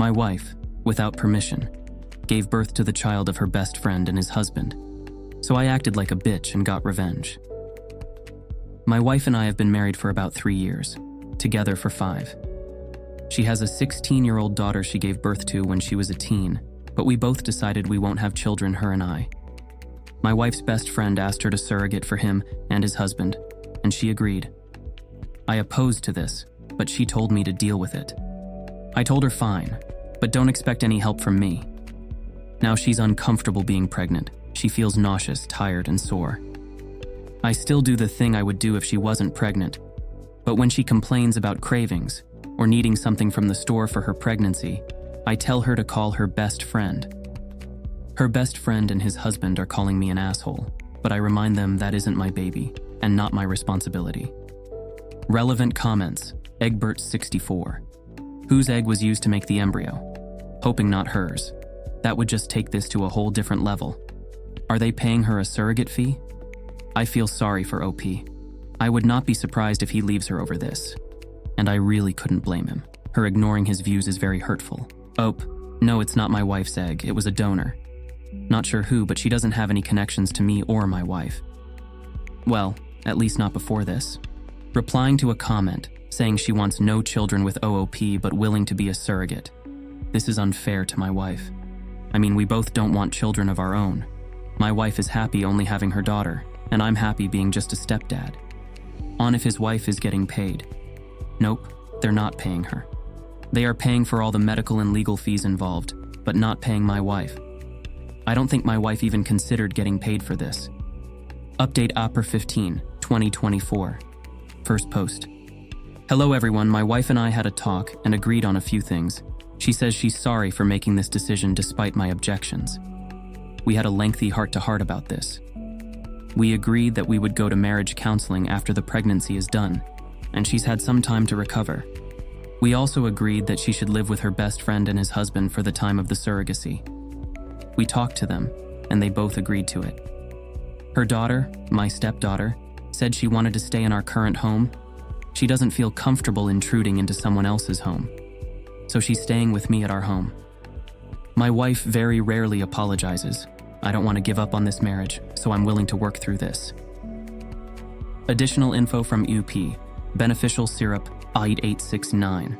My wife, without permission, gave birth to the child of her best friend and his husband, so I acted like a bitch and got revenge. My wife and I have been married for about 3 years, together for 5. She has a 16-year-old daughter she gave birth to when she was a teen, but we both decided we won't have children, her and I. My wife's best friend asked her to surrogate for him and his husband, and she agreed. I opposed to this, but she told me to deal with it. I told her fine, but don't expect any help from me. Now she's uncomfortable being pregnant. She feels nauseous, tired, and sore. I still do the thing I would do if she wasn't pregnant, but when she complains about cravings or needing something from the store for her pregnancy, I tell her to call her best friend. Her best friend and his husband are calling me an asshole, but I remind them that isn't my baby and not my responsibility. Relevant comments. Egbert64. Whose egg was used to make the embryo? Hoping not hers. That would just take this to a whole different level. Are they paying her a surrogate fee? I feel sorry for OP. I would not be surprised if he leaves her over this. And I really couldn't blame him. Her ignoring his views is very hurtful. No, it's not my wife's egg. It was a donor. Not sure who, but she doesn't have any connections to me or my wife. Well, at least not before this. Replying to a comment saying she wants no children with OOP but willing to be a surrogate. This is unfair to my wife. I mean, we both don't want children of our own. My wife is happy only having her daughter, and I'm happy being just a stepdad. On if his wife is getting paid. Nope, they're not paying her. They are paying for all the medical and legal fees involved, but not paying my wife. I don't think my wife even considered getting paid for this. Update Opera 15, 2024. First post. Hello everyone, my wife and I had a talk and agreed on a few things. She says she's sorry for making this decision despite my objections. We had a lengthy heart-to-heart about this. We agreed that we would go to marriage counseling after the pregnancy is done, and she's had some time to recover. We also agreed that she should live with her best friend and his husband for the time of the surrogacy. We talked to them, and they both agreed to it. Her daughter, my stepdaughter, said she wanted to stay in our current home. She doesn't feel comfortable intruding into someone else's home, so she's staying with me at our home. My wife very rarely apologizes. I don't want to give up on this marriage, so I'm willing to work through this. Additional info from UP. Beneficial syrup, AID869.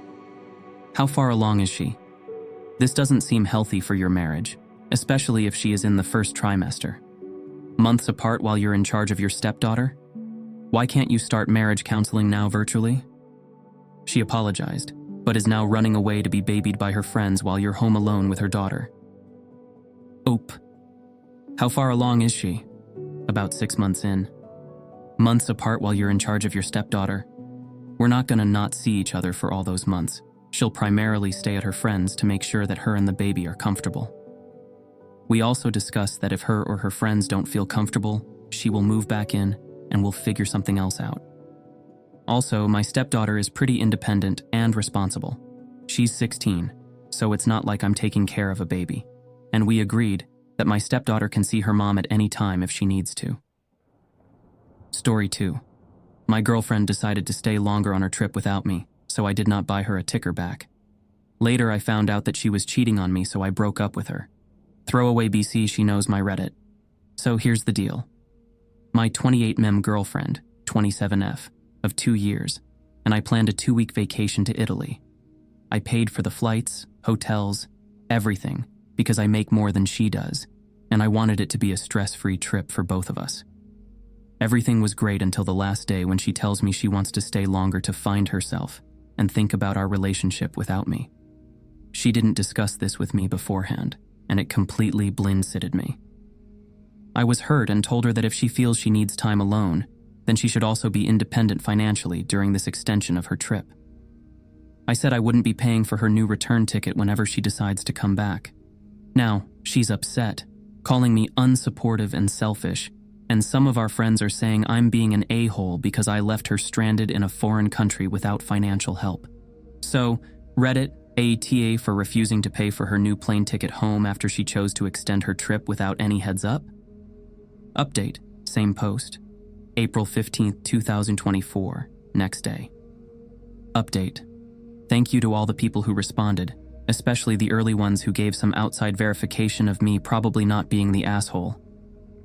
How far along is she? This doesn't seem healthy for your marriage, especially if she is in the first trimester. Months apart while you're in charge of your stepdaughter? Why can't you start marriage counseling now virtually? She apologized, but is now running away to be babied by her friends while you're home alone with her daughter. Oop. How far along is she? About 6 months in. Months apart while you're in charge of your stepdaughter. We're not gonna not see each other for all those months. She'll primarily stay at her friends to make sure that her and the baby are comfortable. We also discussed that if her or her friends don't feel comfortable, she will move back in and we'll figure something else out. Also, my stepdaughter is pretty independent and responsible. She's 16, so it's not like I'm taking care of a baby. And we agreed that my stepdaughter can see her mom at any time if she needs to. Story 2. My girlfriend decided to stay longer on her trip without me, so I did not buy her a ticker back. Later, I found out that she was cheating on me, so I broke up with her. Throwaway BC, she knows my Reddit. So here's the deal. My 28 girlfriend, 27F, of 2 years, and I planned a 2-week vacation to Italy. I paid for the flights, hotels, everything, because I make more than she does, and I wanted it to be a stress-free trip for both of us. Everything was great until the last day when she tells me she wants to stay longer to find herself and think about our relationship without me. She didn't discuss this with me beforehand, and it completely blindsided me. I was hurt and told her that if she feels she needs time alone, then she should also be independent financially during this extension of her trip. I said I wouldn't be paying for her new return ticket whenever she decides to come back. Now, she's upset, calling me unsupportive and selfish, and some of our friends are saying I'm being an a-hole because I left her stranded in a foreign country without financial help. So, Reddit, ATA for refusing to pay for her new plane ticket home after she chose to extend her trip without any heads up? Update, same post. April 15th, 2024, next day. Update. Thank you to all the people who responded, especially the early ones who gave some outside verification of me probably not being the asshole.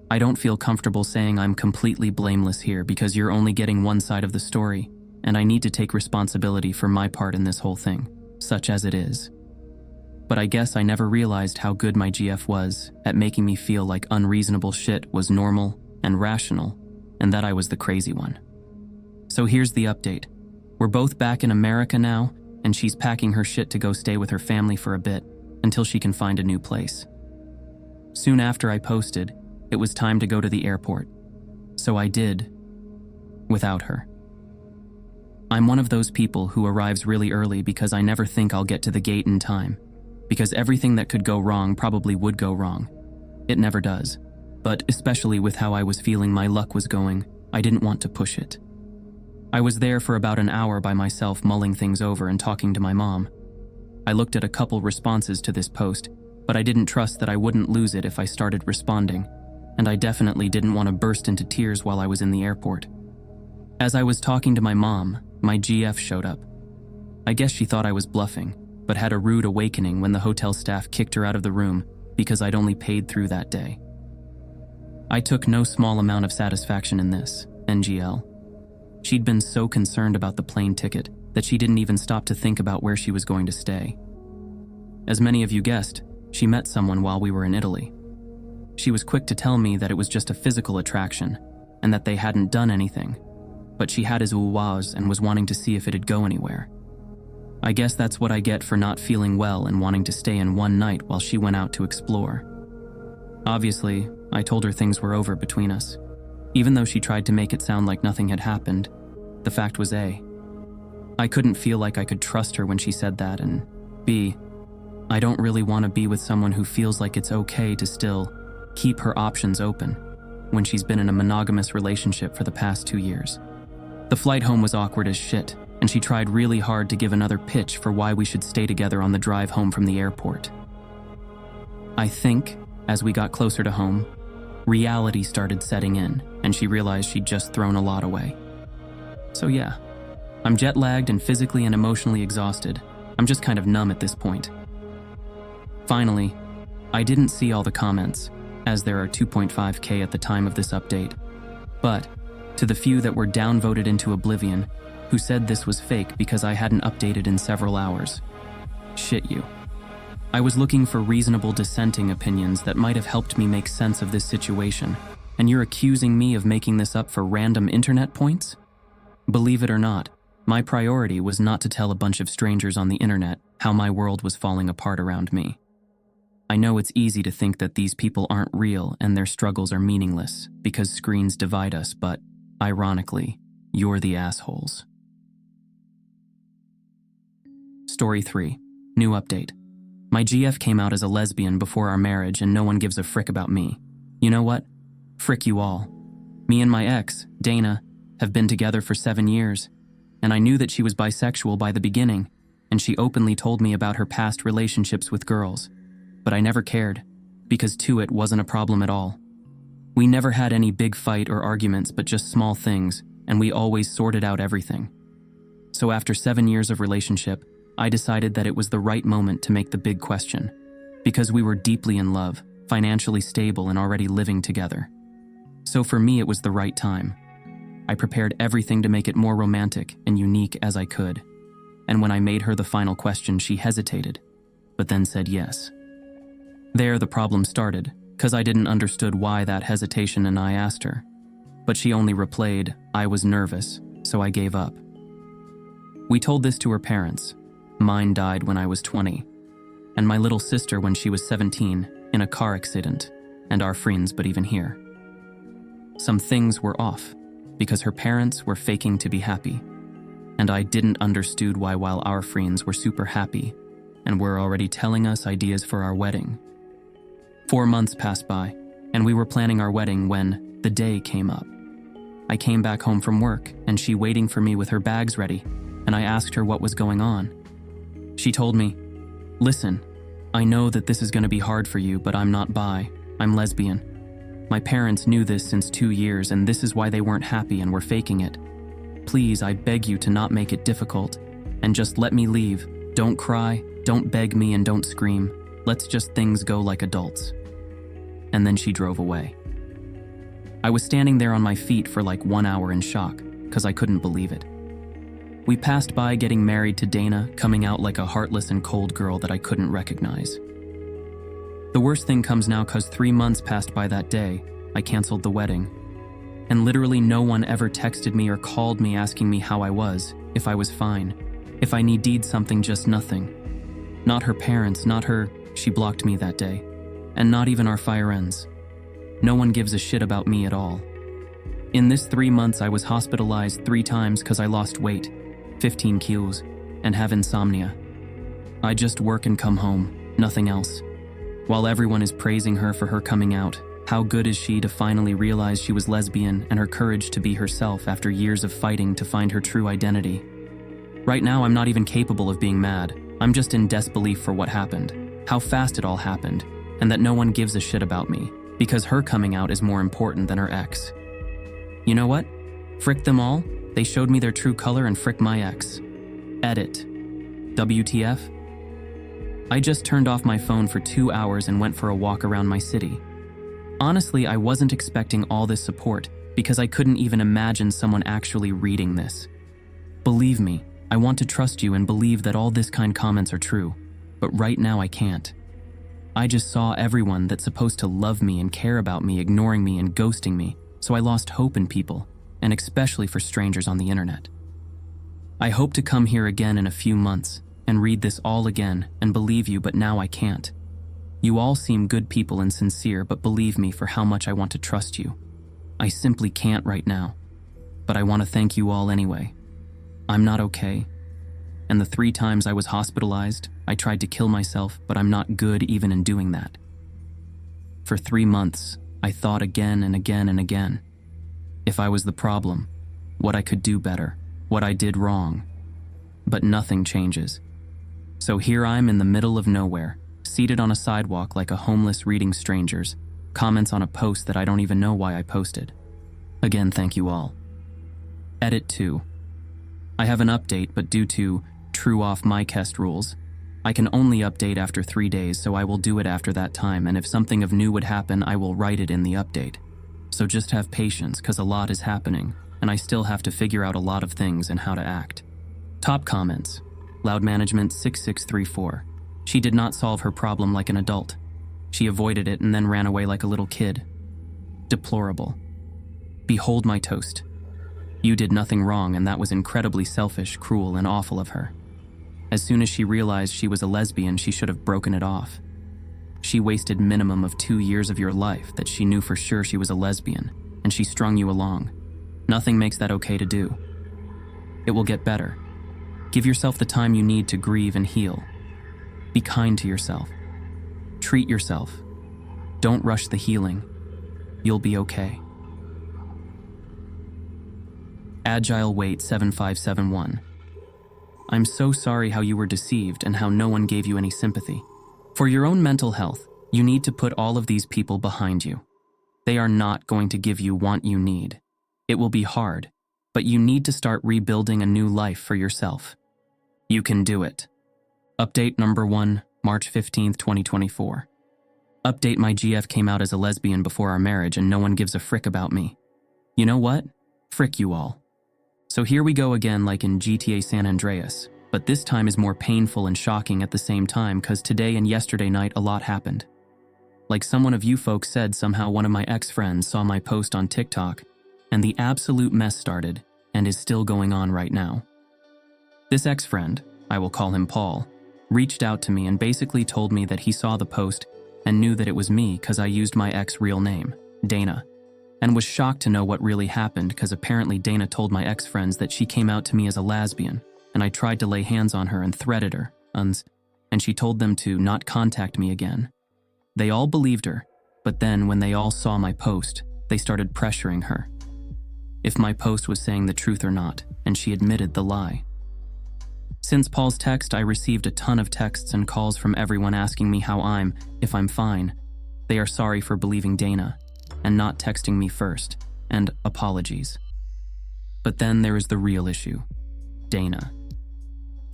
I don't feel comfortable saying I'm completely blameless here because you're only getting one side of the story, and I need to take responsibility for my part in this whole thing, such as it is. But I guess I never realized how good my GF was at making me feel like unreasonable shit was normal and rational, and that I was the crazy one. So here's the update. We're both back in America now, and she's packing her shit to go stay with her family for a bit until she can find a new place. Soon after I posted, it was time to go to the airport. So I did, without her. I'm one of those people who arrives really early because I never think I'll get to the gate in time, because everything that could go wrong probably would go wrong. It never does. But especially with how I was feeling my luck was going, I didn't want to push it. I was there for about an hour by myself mulling things over and talking to my mom. I looked at a couple responses to this post, but I didn't trust that I wouldn't lose it if I started responding, and I definitely didn't want to burst into tears while I was in the airport. As I was talking to my mom, my GF showed up. I guess she thought I was bluffing, but had a rude awakening when the hotel staff kicked her out of the room because I'd only paid through that day. I took no small amount of satisfaction in this, NGL. She'd been so concerned about the plane ticket that she didn't even stop to think about where she was going to stay. As many of you guessed, she met someone while we were in Italy. She was quick to tell me that it was just a physical attraction and that they hadn't done anything, but she had his ooh-wahs and was wanting to see if it'd go anywhere. I guess that's what I get for not feeling well and wanting to stay in one night while she went out to explore. Obviously, I told her things were over between us. Even though she tried to make it sound like nothing had happened, the fact was A, I couldn't feel like I could trust her when she said that, and B, I don't really want to be with someone who feels like it's okay to still keep her options open when she's been in a monogamous relationship for the past 2 years. The flight home was awkward as shit, and she tried really hard to give another pitch for why we should stay together on the drive home from the airport. I think, as we got closer to home, reality started setting in, and she realized she'd just thrown a lot away. So yeah, I'm jet-lagged and physically and emotionally exhausted. I'm just kind of numb at this point. Finally, I didn't see all the comments, as there are 2.5K at the time of this update, but to the few that were downvoted into oblivion, who said this was fake because I hadn't updated in several hours. Shit you. I was looking for reasonable dissenting opinions that might have helped me make sense of this situation, and you're accusing me of making this up for random internet points? Believe it or not, my priority was not to tell a bunch of strangers on the internet how my world was falling apart around me. I know it's easy to think that these people aren't real and their struggles are meaningless because screens divide us, but, ironically, you're the assholes. Story 3. New update. My GF came out as a lesbian before our marriage and no one gives a frick about me. You know what? Frick you all. Me and my ex, Dana, have been together for 7 years, and I knew that she was bisexual by the beginning, and she openly told me about her past relationships with girls. But I never cared, because to it wasn't a problem at all. We never had any big fight or arguments, but just small things, and we always sorted out everything. So after 7 years of relationship, I decided that it was the right moment to make the big question, because we were deeply in love, financially stable, and already living together. So for me, it was the right time. I prepared everything to make it more romantic and unique as I could. And when I made her the final question, she hesitated, but then said yes. There, the problem started, because I didn't understood why that hesitation, and I asked her. But she only replayed, I was nervous, so I gave up. We told this to her parents. Mine died when I was 20, and my little sister when she was 17 in a car accident, and our friends, but even here. Some things were off, because her parents were faking to be happy, and I didn't understood why while our friends were super happy and were already telling us ideas for our wedding. 4 months passed by, and we were planning our wedding when the day came up. I came back home from work, and she waiting for me with her bags ready, and I asked her what was going on. She told me, listen, I know that this is going to be hard for you, but I'm not bi, I'm lesbian. My parents knew this since 2 years, and this is why they weren't happy and were faking it. Please, I beg you to not make it difficult, and just let me leave, Don't cry, don't beg me, and don't scream. Let's just things go like adults. And then she drove away. I was standing there on my feet for like 1 hour in shock, because I couldn't believe it. We passed by getting married to Dana, coming out like a heartless and cold girl that I couldn't recognize. The worst thing comes now, because 3 months passed by that day. I canceled the wedding. And literally no one ever texted me or called me asking me how I was, if I was fine, if I needed something, just nothing. Not her parents, not her, she blocked me that day. And not even our fire ends. No one gives a shit about me at all. In this 3 months, I was hospitalized 3 times because I lost weight, 15 kilos, and have insomnia. I just work and come home, nothing else. While everyone is praising her for her coming out, how good is she to finally realize she was lesbian and her courage to be herself after years of fighting to find her true identity? Right now, I'm not even capable of being mad. I'm just in disbelief for what happened, how fast it all happened, and that no one gives a shit about me, because her coming out is more important than her ex. You know what? Frick them all. They showed me their true color, and frick my ex. Edit. WTF? I just turned off my phone for 2 hours and went for a walk around my city. Honestly, I wasn't expecting all this support because I couldn't even imagine someone actually reading this. Believe me, I want to trust you and believe that all this kind comments are true, but right now I can't. I just saw everyone that's supposed to love me and care about me ignoring me and ghosting me, so I lost hope in people, and especially for strangers on the internet. I hope to come here again in a few months and read this all again and believe you, but now I can't. You all seem good people and sincere, but believe me for how much I want to trust you. I simply can't right now, but I want to thank you all anyway. I'm not okay, and the 3 times I was hospitalized, I tried to kill myself, but I'm not good even in doing that. For 3 months, I thought again and again and again. If I was the problem, what I could do better, what I did wrong. But nothing changes. So here I'm in the middle of nowhere, seated on a sidewalk like a homeless reading strangers, comments on a post that I don't even know why I posted. Again, thank you all. Edit 2. I have an update, but due to true off MyCast rules, I can only update after 3 days, so I will do it after that time, and if something of new would happen, I will write it in the update. So just have patience, cause a lot is happening, and I still have to figure out a lot of things and how to act. Top comments. Loud Management 6634. She did not solve her problem like an adult. She avoided it and then ran away like a little kid. Deplorable. Behold my toast. You did nothing wrong, and that was incredibly selfish, cruel, and awful of her. As soon as she realized she was a lesbian, she should have broken it off. She wasted minimum of 2 years of your life that she knew for sure she was a lesbian, and she strung you along. Nothing makes that okay to do. It will get better. Give yourself the time you need to grieve and heal. Be kind to yourself. Treat yourself. Don't rush the healing. You'll be okay. Agile Wait 7571. I'm so sorry how you were deceived and how no one gave you any sympathy. For your own mental health, you need to put all of these people behind you. They are not going to give you what you need. It will be hard, but you need to start rebuilding a new life for yourself. You can do it. Update number 1, March 15th, 2024. Update: my GF came out as a lesbian before our marriage and no one gives a frick about me. You know what? Frick you all. So here we go again like in GTA San Andreas, but this time is more painful and shocking at the same time because today and yesterday night a lot happened. Like someone of you folks said, somehow one of my ex-friends saw my post on TikTok and the absolute mess started and is still going on right now. This ex-friend, I will call him Paul, reached out to me and basically told me that he saw the post and knew that it was me because I used my ex real name, Dana, and was shocked to know what really happened because apparently Dana told my ex-friends that she came out to me as a lesbian and I tried to lay hands on her and threatened her, and she told them to not contact me again. They all believed her, but then when they all saw my post, they started pressuring her. If my post was saying the truth or not, and she admitted the lie. Since Paul's text, I received a ton of texts and calls from everyone asking me if I'm fine. They are sorry for believing Dana and not texting me first, and apologies. But then there is the real issue, Dana.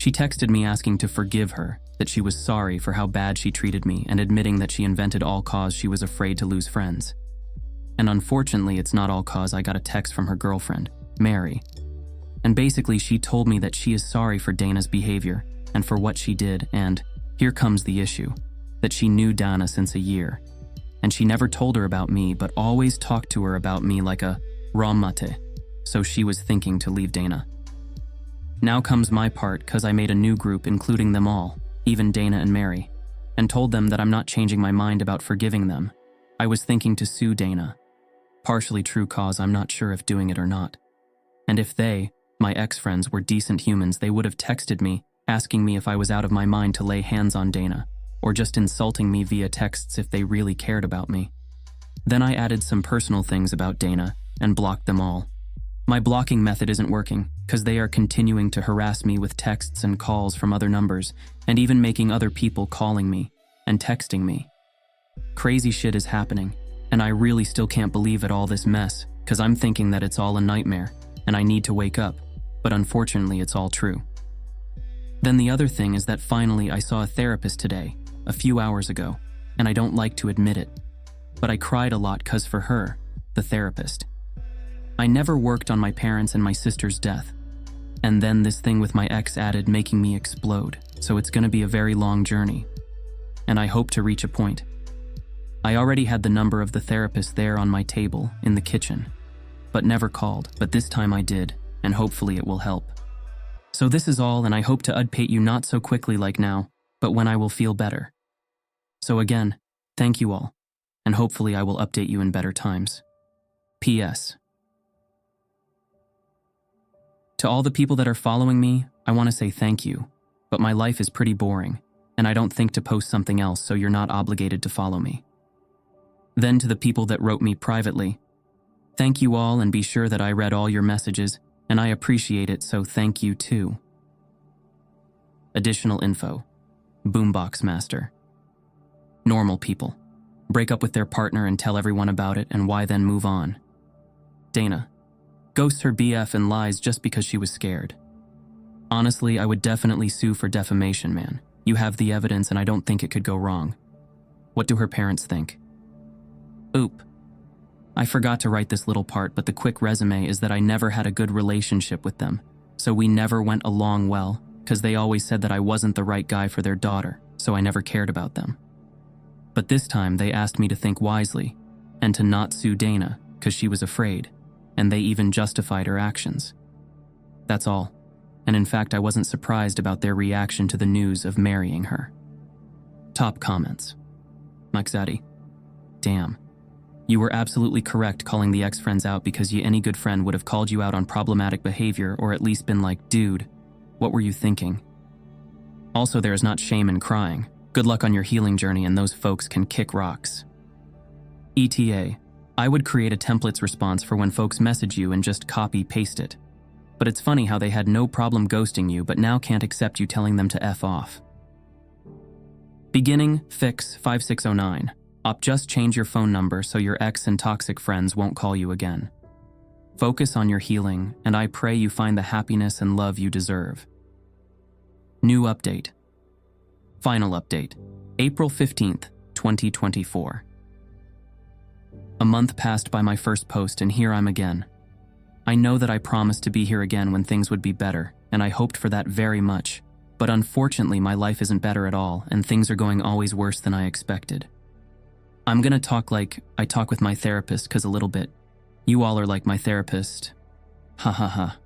She texted me asking to forgive her, that she was sorry for how bad she treated me, and admitting that she invented all cause she was afraid to lose friends. And unfortunately, it's not all cause I got a text from her girlfriend, Mary. And basically, she told me that she is sorry for Dana's behavior and for what she did, and here comes the issue, that she knew Dana since a year. And she never told her about me, but always talked to her about me like a raw mate, so she was thinking to leave Dana. Now comes my part, cause I made a new group including them all, even Dana and Mary, and told them that I'm not changing my mind about forgiving them. I was thinking to sue Dana. Partially true, cause I'm not sure if doing it or not. And if they, my ex-friends, were decent humans, they would have texted me, asking me if I was out of my mind to lay hands on Dana, or just insulting me via texts if they really cared about me. Then I added some personal things about Dana and blocked them all. My blocking method isn't working, cause they are continuing to harass me with texts and calls from other numbers, and even making other people calling me and texting me. Crazy shit is happening, and I really still can't believe at all this mess, cause I'm thinking that it's all a nightmare, and I need to wake up, but unfortunately it's all true. Then the other thing is that finally I saw a therapist today, a few hours ago, and I don't like to admit it, but I cried a lot cause for her, the therapist. I never worked on my parents and my sister's death, and then this thing with my ex added, making me explode, so it's gonna be a very long journey, and I hope to reach a point. I already had the number of the therapist there on my table in the kitchen, but never called, but this time I did, and hopefully it will help. So this is all, and I hope to update you not so quickly like now, but when I will feel better. So again, thank you all, and hopefully I will update you in better times. P.S. To all the people that are following me, I want to say thank you, but my life is pretty boring, and I don't think to post something else, so you're not obligated to follow me. Then to the people that wrote me privately, thank you all, and be sure that I read all your messages, and I appreciate it, so thank you too. Additional info. Boombox Master. Normal people. Break up with their partner and tell everyone about it, and why then move on. Dana. Ghosts her BF and lies just because she was scared. Honestly, I would definitely sue for defamation, man. You have the evidence and I don't think it could go wrong. What do her parents think? Oop. I forgot to write this little part, but the quick resume is that I never had a good relationship with them, so we never went along well, cause they always said that I wasn't the right guy for their daughter, so I never cared about them. But this time they asked me to think wisely, and to not sue Dana, cause she was afraid, and they even justified her actions. That's all. And in fact, I wasn't surprised about their reaction to the news of marrying her. Top comments. Maxati. Damn. You were absolutely correct calling the ex-friends out, because any good friend would have called you out on problematic behavior, or at least been like, dude, what were you thinking? Also, there is not shame in crying. Good luck on your healing journey, and those folks can kick rocks. ETA. I would create a templates response for when folks message you and just copy-paste it. But it's funny how they had no problem ghosting you but now can't accept you telling them to F off. Beginning fix 5609. Just change your phone number so your ex and toxic friends won't call you again. Focus on your healing, and I pray you find the happiness and love you deserve. New update. Final update. April 15th, 2024. A month passed by my first post, and here I'm again. I know that I promised to be here again when things would be better, and I hoped for that very much, but unfortunately my life isn't better at all, and things are going always worse than I expected. I'm gonna talk like I talk with my therapist, cause a little bit. You all are like my therapist. Ha ha ha.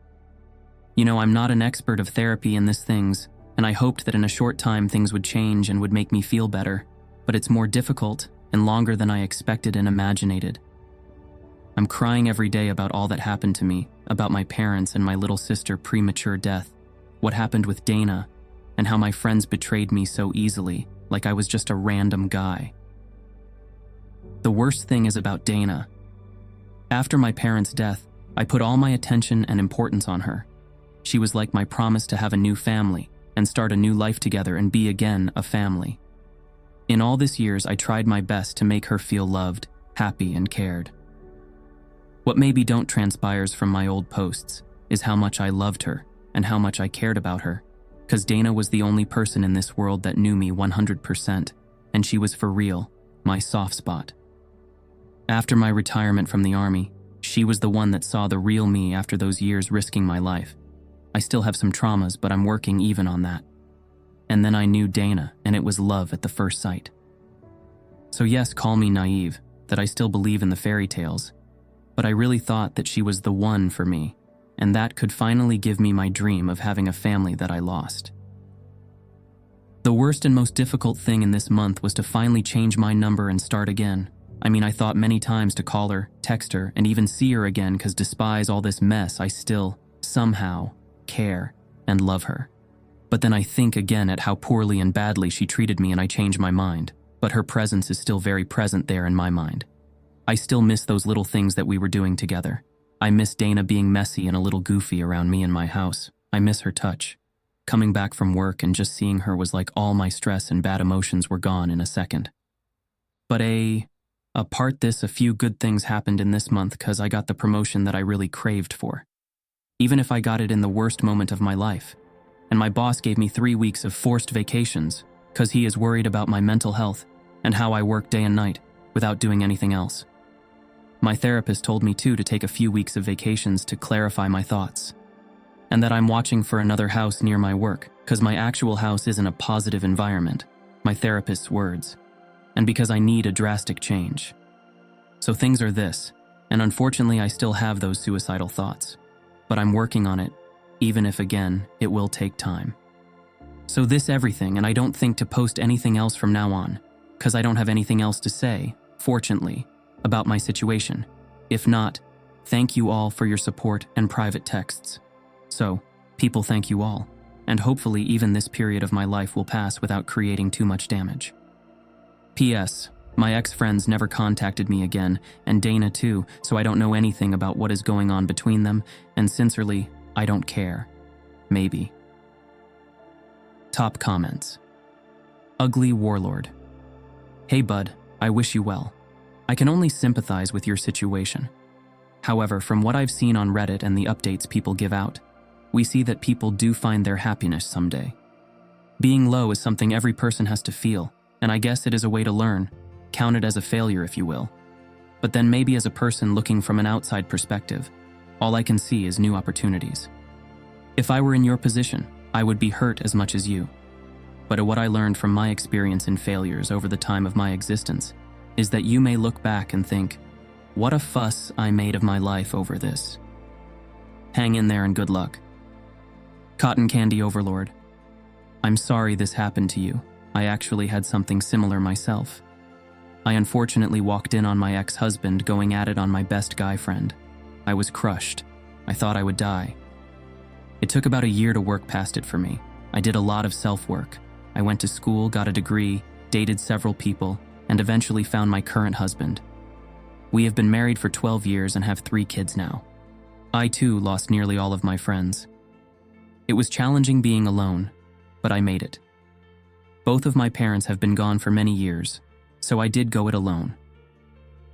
You know, I'm not an expert of therapy in this things, and I hoped that in a short time things would change and would make me feel better, but it's more difficult and longer than I expected and imaginated. I'm crying every day about all that happened to me, about my parents and my little sister premature death, what happened with Dana, and how my friends betrayed me so easily, like I was just a random guy. The worst thing is about Dana. After my parents' death, I put all my attention and importance on her. She was like my promise to have a new family and start a new life together and be again a family. In all these years, I tried my best to make her feel loved, happy, and cared. What maybe don't transpires from my old posts is how much I loved her and how much I cared about her, 'cause Dana was the only person in this world that knew me 100%, and she was for real, my soft spot. After my retirement from the army, she was the one that saw the real me after those years risking my life. I still have some traumas, but I'm working even on that. And then I knew Dana, and it was love at the first sight. So yes, call me naive, that I still believe in the fairy tales, but I really thought that she was the one for me, and that could finally give me my dream of having a family that I lost. The worst and most difficult thing in this month was to finally change my number and start again. I mean, I thought many times to call her, text her, and even see her again, because despite all this mess, I still, somehow, care and love her. But then I think again at how poorly and badly she treated me, and I change my mind. But her presence is still very present there in my mind. I still miss those little things that we were doing together. I miss Dana being messy and a little goofy around me in my house. I miss her touch. Coming back from work and just seeing her was like all my stress and bad emotions were gone in a second. But apart this, a few good things happened in this month, because I got the promotion that I really craved for. Even if I got it in the worst moment of my life. And my boss gave me 3 weeks of forced vacations, because he is worried about my mental health and how I work day and night without doing anything else. My therapist told me too to take a few weeks of vacations to clarify my thoughts. And that I'm watching for another house near my work, because my actual house isn't a positive environment, my therapist's words. And because I need a drastic change. So things are this, and unfortunately I still have those suicidal thoughts. But I'm working on it, even if again, it will take time. So this everything, and I don't think to post anything else from now on, because I don't have anything else to say, fortunately, about my situation. If not, thank you all for your support and private texts. So, people, thank you all, and hopefully even this period of my life will pass without creating too much damage. P.S. My ex-friends never contacted me again, and Dana too, so I don't know anything about what is going on between them, and sincerely, I don't care. Maybe. Top comments. Ugly Warlord. Hey bud, I wish you well. I can only sympathize with your situation. However, from what I've seen on Reddit and the updates people give out, we see that people do find their happiness someday. Being low is something every person has to feel, and I guess it is a way to learn, count it as a failure if you will. But then maybe as a person looking from an outside perspective, all I can see is new opportunities. If I were in your position, I would be hurt as much as you. But what I learned from my experience in failures over the time of my existence is that you may look back and think, what a fuss I made of my life over this. Hang in there and good luck. Cotton Candy Overlord. I'm sorry this happened to you. I actually had something similar myself. I unfortunately walked in on my ex-husband going at it on my best guy friend. I was crushed. I thought I would die. It took about a year to work past it for me. I did a lot of self-work. I went to school, got a degree, dated several people, and eventually found my current husband. We have been married for 12 years and have 3 kids now. I too lost nearly all of my friends. It was challenging being alone, but I made it. Both of my parents have been gone for many years, so I did go it alone.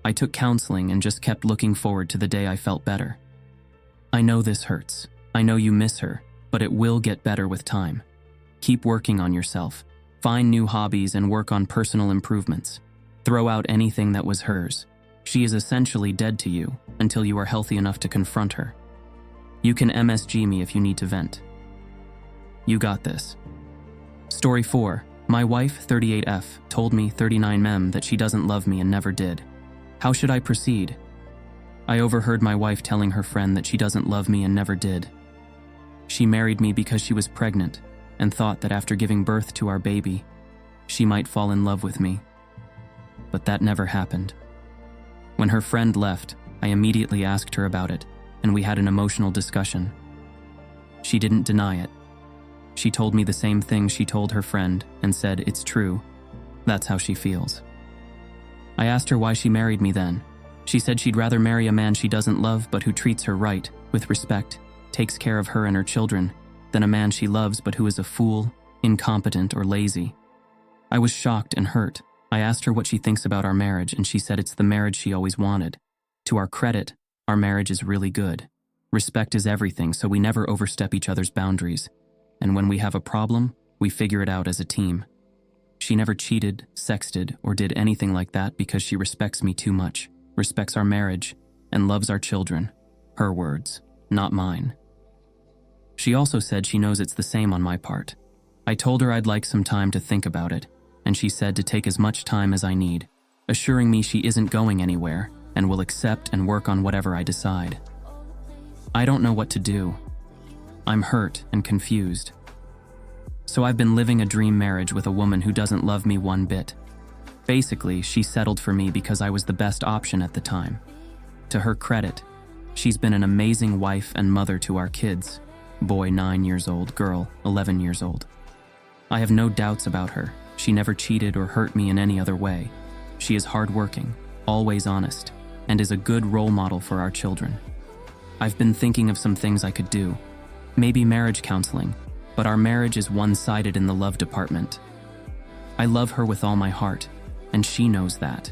I took counseling and just kept looking forward to the day I felt better. I know this hurts. I know you miss her, but it will get better with time. Keep working on yourself. Find new hobbies and work on personal improvements. Throw out anything that was hers. She is essentially dead to you until you are healthy enough to confront her. You can MSG me if you need to vent. You got this. Story 4. My wife, 38F, told me, 39mem, that she doesn't love me and never did. How should I proceed? I overheard my wife telling her friend that she doesn't love me and never did. She married me because she was pregnant and thought that after giving birth to our baby, she might fall in love with me. But that never happened. When her friend left, I immediately asked her about it, and we had an emotional discussion. She didn't deny it. She told me the same thing she told her friend and said, it's true. That's how she feels. I asked her why she married me then. She said she'd rather marry a man she doesn't love but who treats her right, with respect, takes care of her and her children, than a man she loves but who is a fool, incompetent, or lazy. I was shocked and hurt. I asked her what she thinks about our marriage, and she said it's the marriage she always wanted. To our credit, our marriage is really good. Respect is everything, so we never overstep each other's boundaries. and when we have a problem, we figure it out as a team. She never cheated, sexted, or did anything like that because she respects me too much, respects our marriage, and loves our children. Her words, not mine. She also said she knows it's the same on my part. I told her I'd like some time to think about it, and she said to take as much time as I need, assuring me she isn't going anywhere and will accept and work on whatever I decide. I don't know what to do. I'm hurt and confused. So I've been living a dream marriage with a woman who doesn't love me one bit. Basically, she settled for me because I was the best option at the time. To her credit, she's been an amazing wife and mother to our kids, boy 9 years old, girl 11 years old. I have no doubts about her. She never cheated or hurt me in any other way. She is hardworking, always honest, and is a good role model for our children. I've been thinking of some things I could do. Maybe marriage counseling, but our marriage is one-sided in the love department. I love her with all my heart, and she knows that.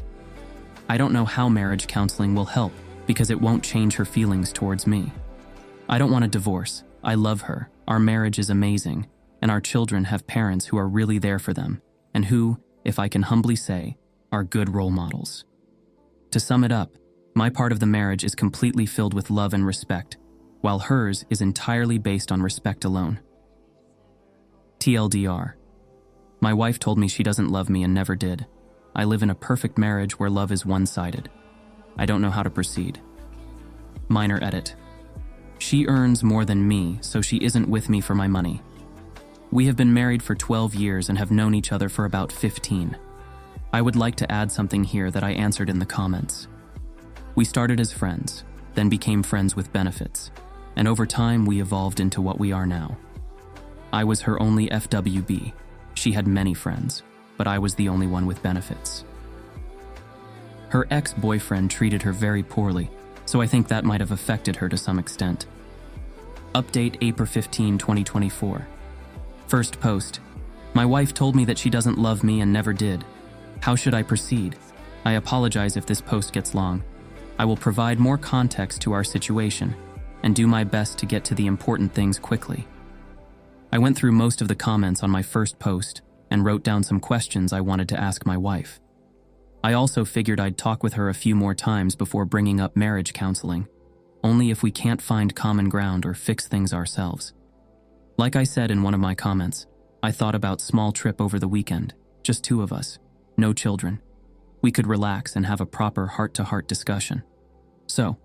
I don't know how marriage counseling will help because it won't change her feelings towards me. I don't want a divorce. I love her. Our marriage is amazing, and our children have parents who are really there for them, and who, if I can humbly say, are good role models. To sum it up, my part of the marriage is completely filled with love and respect, while hers is entirely based on respect alone. TLDR. My wife told me she doesn't love me and never did. I live in a perfect marriage where love is one-sided. I don't know how to proceed. Minor edit. She earns more than me, so she isn't with me for my money. We have been married for 12 years and have known each other for about 15. I would like to add something here that I answered in the comments. We started as friends, then became friends with benefits, and over time we evolved into what we are now. I was her only FWB. She had many friends, but I was the only one with benefits. Her ex-boyfriend treated her very poorly, so I think that might have affected her to some extent. Update April 15, 2024. First post. My wife told me that she doesn't love me and never did. How should I proceed? I apologize if this post gets long. I will provide more context to our situation and do my best to get to the important things quickly. I went through most of the comments on my first post and wrote down some questions I wanted to ask my wife. I also figured I'd talk with her a few more times before bringing up marriage counseling, only if we can't find common ground or fix things ourselves. Like I said in one of my comments, I thought about small trip over the weekend, just 2 of us, no children. We could relax and have a proper heart-to-heart discussion. So,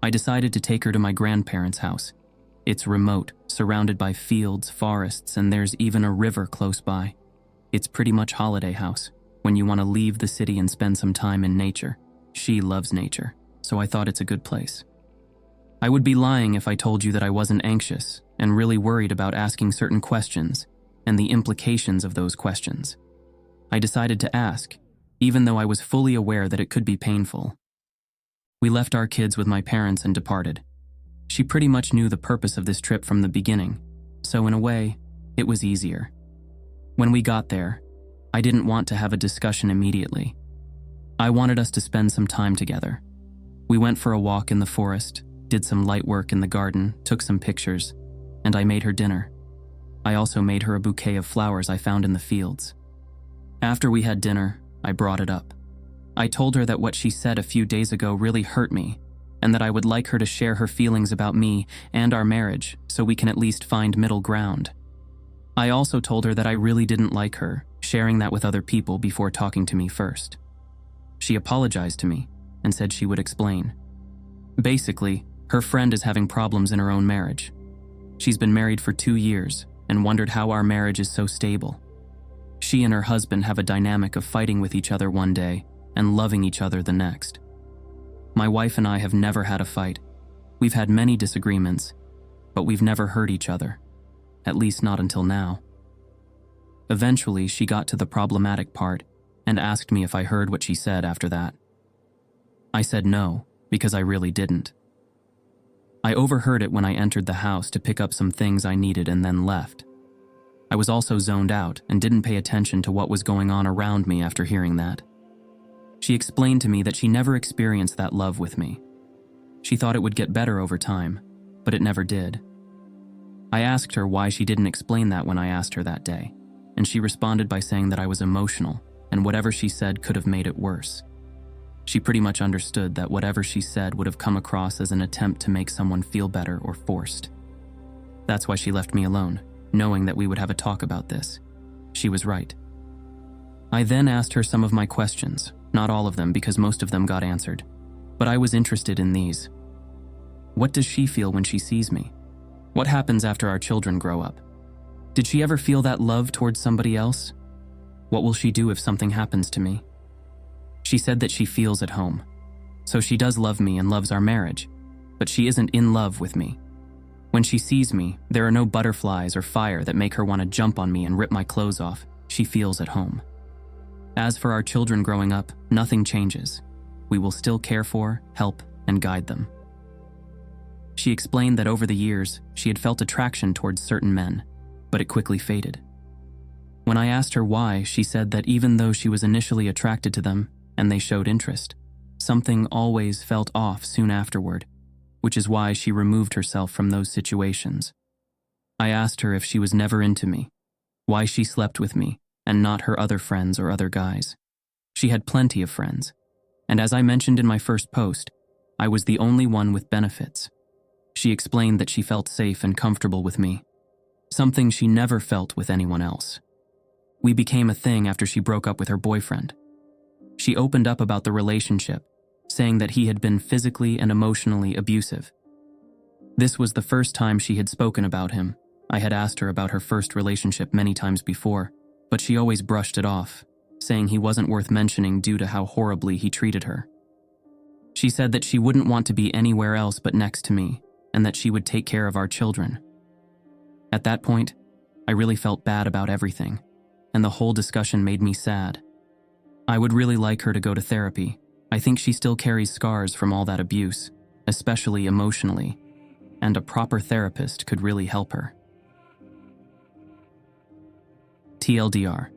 I decided to take her to my grandparents' house. It's remote, surrounded by fields, forests, and there's even a river close by. It's pretty much holiday house, when you want to leave the city and spend some time in nature. She loves nature, so I thought it's a good place. I would be lying if I told you that I wasn't anxious and really worried about asking certain questions and the implications of those questions. I decided to ask, even though I was fully aware that it could be painful. We left our kids with my parents and departed. She pretty much knew the purpose of this trip from the beginning, so in a way, it was easier. When we got there, I didn't want to have a discussion immediately. I wanted us to spend some time together. We went for a walk in the forest, did some light work in the garden, took some pictures, and I made her dinner. I also made her a bouquet of flowers I found in the fields. After we had dinner, I brought it up. I told her that what she said a few days ago really hurt me, and that I would like her to share her feelings about me and our marriage so we can at least find middle ground. I also told her that I really didn't like her sharing that with other people before talking to me first. She apologized to me and said she would explain. Basically, her friend is having problems in her own marriage. She's been married for 2 years and wondered how our marriage is so stable. She and her husband have a dynamic of fighting with each other one day and loving each other the next. My wife and I have never had a fight. We've had many disagreements, but we've never hurt each other, at least not until now. Eventually, she got to the problematic part and asked me if I heard what she said after that. I said no, because I really didn't. I overheard it when I entered the house to pick up some things I needed and then left. I was also zoned out and didn't pay attention to what was going on around me after hearing that. She explained to me that she never experienced that love with me. She thought it would get better over time, but it never did. I asked her why she didn't explain that when I asked her that day, and she responded by saying that I was emotional, and whatever she said could have made it worse. She pretty much understood that whatever she said would have come across as an attempt to make someone feel better or forced. That's why she left me alone, knowing that we would have a talk about this. She was right. I then asked her some of my questions, not all of them because most of them got answered, but I was interested in these. What does she feel when she sees me? What happens after our children grow up? Did she ever feel that love towards somebody else? What will she do if something happens to me? She said that she feels at home. So she does love me and loves our marriage, but she isn't in love with me. When she sees me, there are no butterflies or fire that make her want to jump on me and rip my clothes off. She feels at home. As for our children growing up, nothing changes. We will still care for, help, and guide them. She explained that over the years, she had felt attraction towards certain men, but it quickly faded. When I asked her why, she said that even though she was initially attracted to them and they showed interest, something always felt off soon afterward, which is why she removed herself from those situations. I asked her if she was never into me, why she slept with me and not her other friends or other guys. She had plenty of friends, and as I mentioned in my first post, I was the only one with benefits. She explained that she felt safe and comfortable with me, something she never felt with anyone else. We became a thing after she broke up with her boyfriend. She opened up about the relationship, saying that he had been physically and emotionally abusive. This was the first time she had spoken about him. I had asked her about her first relationship many times before, but she always brushed it off, saying he wasn't worth mentioning due to how horribly he treated her. She said that she wouldn't want to be anywhere else but next to me, and that she would take care of our children. At that point, I really felt bad about everything, and the whole discussion made me sad. I would really like her to go to therapy. I think she still carries scars from all that abuse, especially emotionally, and a proper therapist could really help her. TLDR.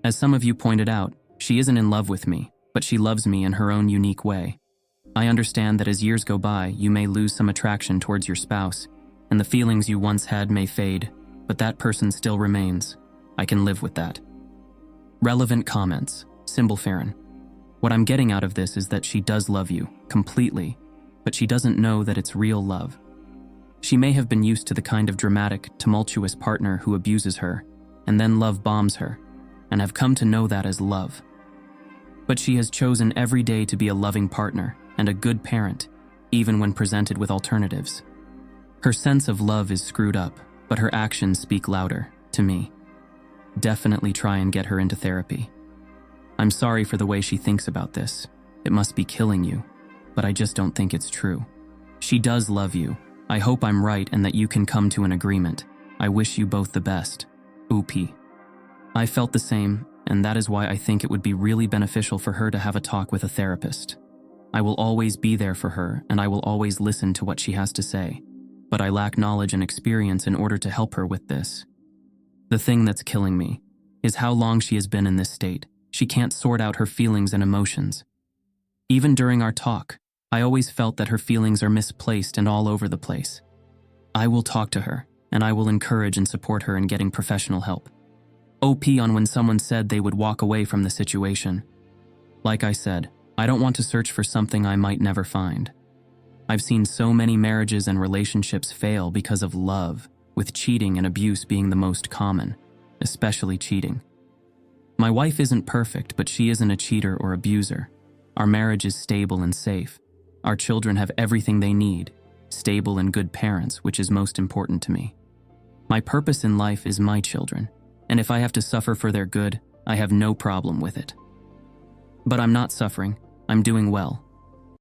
As some of you pointed out, she isn't in love with me, but she loves me in her own unique way. I understand that as years go by, you may lose some attraction towards your spouse, and the feelings you once had may fade, but that person still remains. I can live with that. Relevant comments. Symbolfarin. What I'm getting out of this is that she does love you, completely, but she doesn't know that it's real love. She may have been used to the kind of dramatic, tumultuous partner who abuses her, and then love bombs her, and have come to know that as love. But she has chosen every day to be a loving partner and a good parent, even when presented with alternatives. Her sense of love is screwed up, but her actions speak louder, to me. Definitely try and get her into therapy. I'm sorry for the way she thinks about this. It must be killing you, but I just don't think it's true. She does love you. I hope I'm right and that you can come to an agreement. I wish you both the best. OP. I felt the same, and that is why I think it would be really beneficial for her to have a talk with a therapist. I will always be there for her, and I will always listen to what she has to say, but I lack knowledge and experience in order to help her with this. The thing that's killing me is how long she has been in this state. She can't sort out her feelings and emotions. Even during our talk, I always felt that her feelings are misplaced and all over the place. I will talk to her, and I will encourage and support her in getting professional help. OP on when someone said they would walk away from the situation. Like I said, I don't want to search for something I might never find. I've seen so many marriages and relationships fail because of love, with cheating and abuse being the most common, especially cheating. My wife isn't perfect, but she isn't a cheater or abuser. Our marriage is stable and safe. Our children have everything they need, stable and good parents, which is most important to me. My purpose in life is my children, and if I have to suffer for their good, I have no problem with it. But I'm not suffering. I'm doing well.